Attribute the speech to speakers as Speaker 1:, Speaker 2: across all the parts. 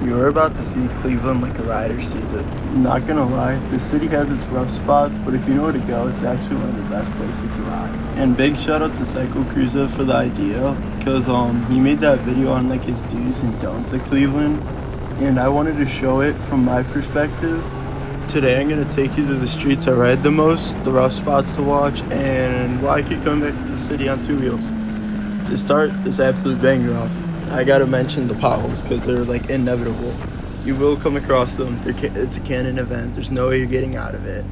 Speaker 1: You're about to see Cleveland like a rider sees it. Not gonna lie, the city has its rough spots, but if you know where to go, it's actually one of the best places to ride. And big shout out to Psycho Cruiser for the idea, because he made that video on like his do's and don'ts at Cleveland, and I wanted to show it from my perspective. Today I'm gonna take you to the streets I ride the most, the rough spots to watch, and why I keep coming back to the city on two wheels. To start this absolute banger off, I gotta mention the potholes because they're like inevitable. You will come across them. It's a canon event. There's no way you're getting out of it.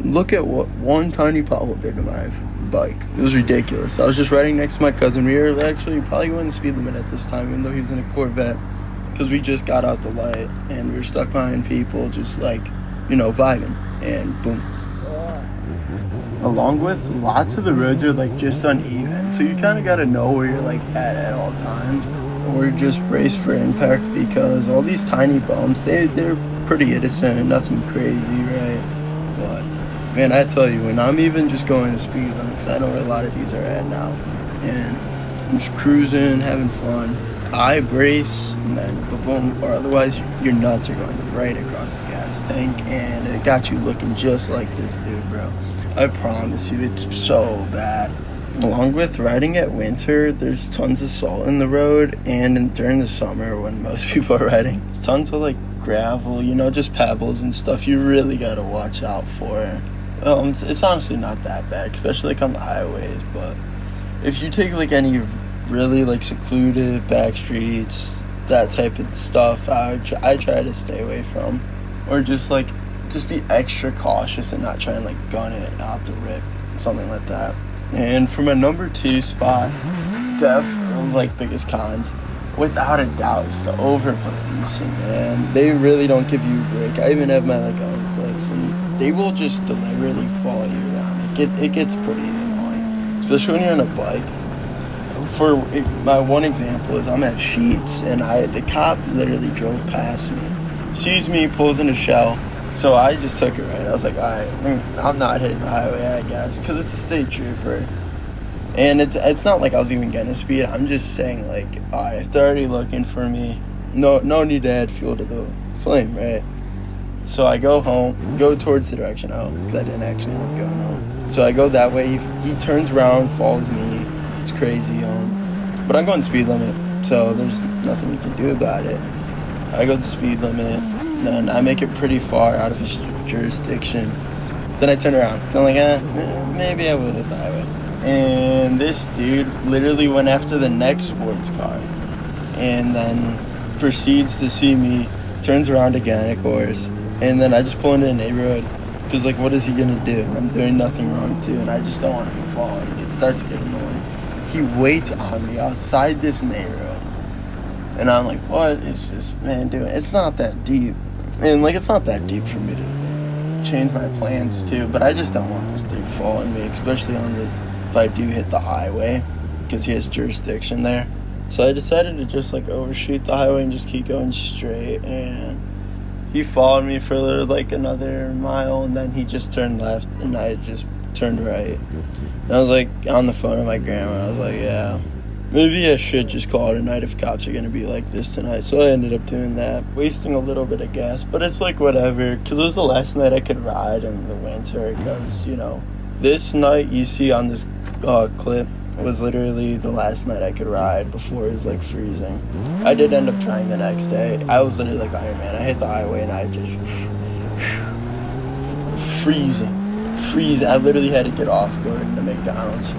Speaker 1: Look at what one tiny pothole did to my bike. It was ridiculous. I was just riding next to my cousin. We were actually probably going the speed limit at this time, even though he was in a Corvette, because we just got out the light and we were stuck behind people, just like, vibing, and boom. Along with lots of the roads are like just uneven, so you kind of got to know where you're like at all times, or just brace for impact, because all these tiny bumps, they're pretty innocent and nothing crazy, right? But man, I tell you, when I'm even just going the speed limit, because I know where a lot of these are at now, and I'm just cruising, having fun, I brace, and then boom, or otherwise your nuts are going right across the gas tank, and it got you looking just like this dude, bro. I promise you, it's so bad. Along with riding at winter, there's tons of salt in the road, and during the summer when most people are riding, there's tons of like gravel, just pebbles and stuff you really gotta watch out for. It's honestly not that bad, especially like on the highways, but if you take like any really like secluded back streets, that type of stuff, I try to stay away from, or just be extra cautious and not try and like gun it out the rip, something like that. And for my number 2 spot, definitely like biggest cons, without a doubt, is the over policing, man. They really don't give you a break. I even have my like own clips, and they will just deliberately follow you around. It gets pretty annoying, especially when you're on a bike. For my one example is I'm at Sheetz, and the cop literally drove past me, sees me, pulls in a shell. So I just took it right. I was like, all right, I'm not hitting the highway, I guess, because it's a state trooper. And it's not like I was even getting a speed. I'm just saying, like, all right, if they're already looking for me, no need to add fuel to the flame, right? So I go home, go towards the direction home, because I didn't actually end up going home. So I go that way. He turns around, follows me. It's crazy, but I'm going speed limit, so there's nothing you can do about it. I go the speed limit. Then I make it pretty far out of his jurisdiction. Then I turn around. So I'm like, maybe I will hit the highway. And this dude literally went after the next sports car, and then proceeds to see me, turns around again, of course, and then I just pull into a neighborhood, because like, what is he gonna do? I'm doing nothing wrong too, and I just don't want to be followed. It starts to get annoying. He waits on me outside this neighborhood, and I'm like, what is this man doing? It's not that deep. And like, it's not that deep for me to change my plans too, but I just don't want this dude following me, especially if I do hit the highway, because he has jurisdiction there. So I decided to just like overshoot the highway and just keep going straight, and he followed me for like another mile, and then he just turned left and I just turned right. And I was like on the phone with my grandma, and I was like, yeah, maybe I should just call it a night if cops are going to be like this tonight. So I ended up doing that, wasting a little bit of gas, but it's like whatever, because it was the last night I could ride in the winter, because, this night you see on this clip was literally the last night I could ride before it was like freezing. I did end up trying the next day. I was literally like Iron Man. I hit the highway and I just freeze. I literally had to get off, go into McDonald's,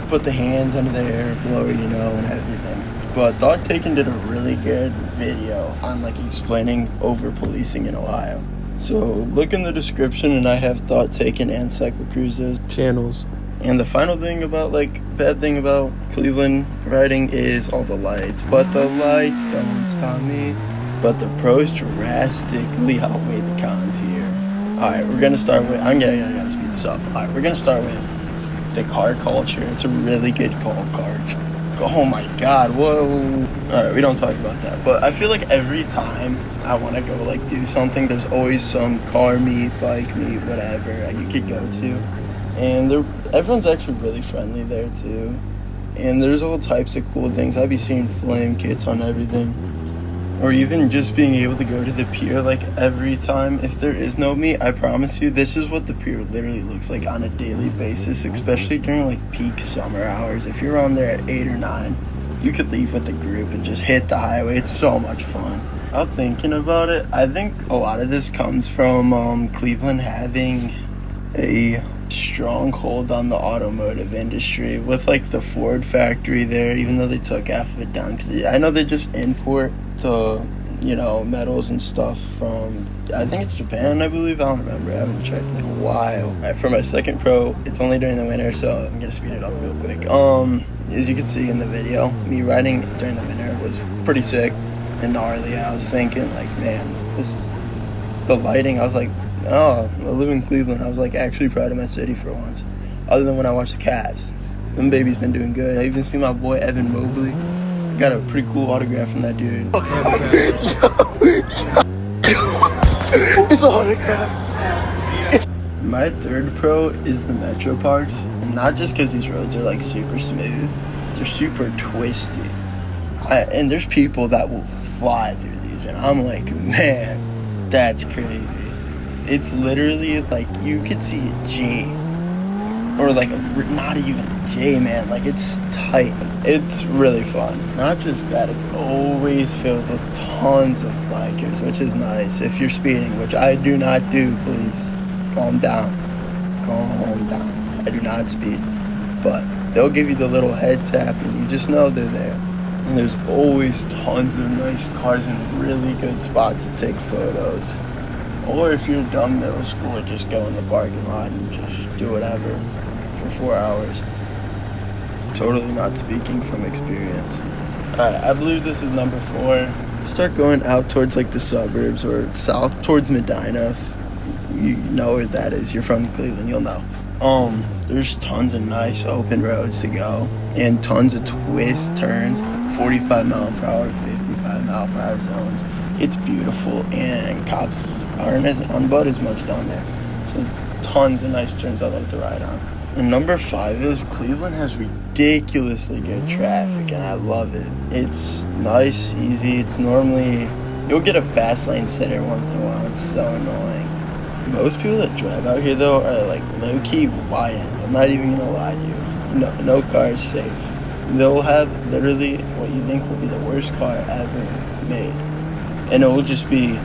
Speaker 1: put the hands under the air blower, and everything. But Thought Taken did a really good video on like explaining over policing in Ohio. So look in the description, and I have Thought Taken and Cycle Cruise's channels. And the final thing about bad thing about Cleveland riding is all the lights. But the lights don't stop me. But the pros drastically outweigh the cons here. Alright, we're gonna start with, I gotta speed this up. Alright, we're gonna start with the car culture. It's a really good car culture. Oh my god, whoa. Alright, we don't talk about that. But I feel like every time I want to go like do something, there's always some car meet, bike meet, whatever you could go to. And everyone's actually really friendly there too. And there's all types of cool things. I'd be seeing flame kits on everything. Or even just being able to go to the pier like every time. If there is no meet, I promise you, this is what the pier literally looks like on a daily basis, especially during like peak summer hours. If you're on there at 8 or 9, you could leave with the group and just hit the highway. It's so much fun. Out thinking about it, I think a lot of this comes from Cleveland having a strong hold on the automotive industry with like the Ford factory there, even though they took half of it down, because I know they just import the metals and stuff from, I think it's Japan, I believe. I don't remember, I haven't checked in a while. All right, for my second pro, it's only during the winter, so I'm gonna speed it up real quick. As you can see in the video, me riding during the winter was pretty sick and gnarly. I was thinking like, man, the lighting, I was like, oh, I live in Cleveland. I was like actually proud of my city for once. Other than when I watched the Cavs. Them babies been doing good. I even seen my boy Evan Mobley. Got a pretty cool autograph from that dude. It's an autograph. My third pro is the Metro Parks. And not just because these roads are like super smooth. They're super twisty. And there's people that will fly through these. And I'm like, man, that's crazy. It's literally like you could see a J, or like not even a J, man. Like it's tight. It's really fun. Not just that, it's always filled with tons of bikers, which is nice. If you're speeding, which I do not do, please calm down. Calm down. I do not speed, but they'll give you the little head tap, and you just know they're there. And there's always tons of nice cars in really good spots to take photos. Or if you're a dumb middle schooler, just go in the parking lot and just do whatever for 4 hours. Totally not speaking from experience. Alright, I believe this is number 4. Start going out towards like the suburbs or south towards Medina. If you know where that is, you're from Cleveland, you'll know. There's tons of nice open roads to go and tons of twist turns, 45 mile per hour, 55 mile per hour zones. It's beautiful, and cops aren't on but as much down there. So tons of nice turns I love to ride on. And number 5 is Cleveland has ridiculously good traffic, and I love it. It's nice, easy. It's normally, you'll get a fast lane sitter once in a while. It's so annoying. Most people that drive out here, though, are like low-key YNs. I'm not even gonna lie to you. No car is safe. They'll have literally what you think will be the worst car ever made. And it will just be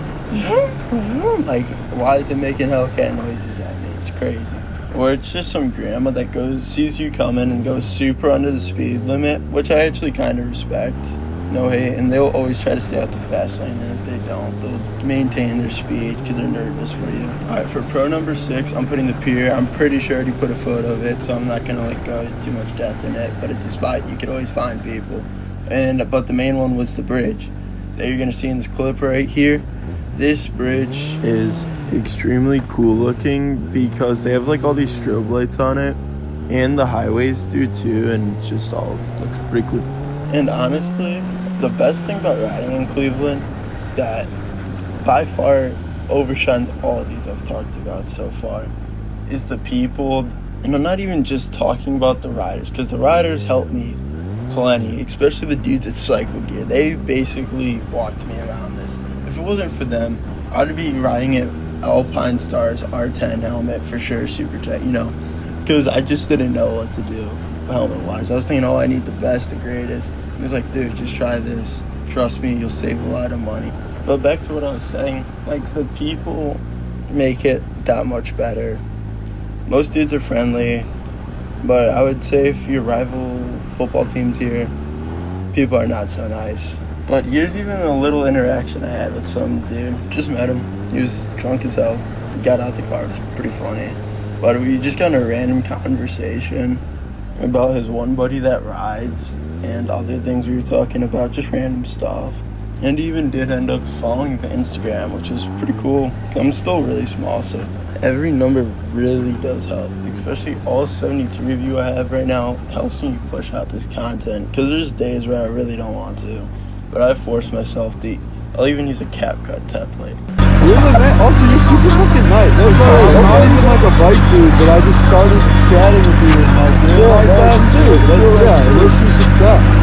Speaker 1: like, why is it making Hellcat noises at me? It's crazy. Or it's just some grandma that sees you coming and goes super under the speed limit, which I actually kind of respect. No hate. And they'll always try to stay out the fast lane, and if they don't, they'll maintain their speed because they're nervous for you. Alright, for pro number 6, I'm putting the pier. I'm pretty sure I already put a photo of it, so I'm not gonna like go too much depth in it, but it's a spot you could always find people. But the main one was the bridge that you're gonna see in this clip right here. This bridge is extremely cool looking because they have like all these strobe lights on it, and the highways do too, and it just all looks pretty cool. And honestly, the best thing about riding in Cleveland that by far overshines all of these I've talked about so far is the people. And I'm not even just talking about the riders, because the riders help me plenty, especially the dudes at Cycle Gear. They basically walked me around this. If it wasn't for them, I'd be riding it Alpine Stars R10 helmet for sure, super tight, because I just didn't know what to do helmet wise. I was thinking, I need the best, the greatest. He was like, dude, just try this. Trust me, you'll save a lot of money. But back to what I was saying, like the people make it that much better. Most dudes are friendly, but I would say if your rival football team's here, people are not so nice. But here's even a little interaction I had with some dude. Just met him. He was drunk as hell. He got out the car. It was pretty funny. But we just got in a random conversation about his one buddy that rides and other things we were talking about, just random stuff. And he even did end up following the Instagram, which was pretty cool. I'm still really small, so every number really does help. Especially all 73 of you I have right now helps me push out this content, because there's days where I really don't want to. But I force myself to. I'll even use a CapCut template.
Speaker 2: Really, man? Also, you're super fucking nice. That's why I'm not even like a bike dude, but I just started chatting with you and like, you're a nice ass dude. Yeah, I wish you success.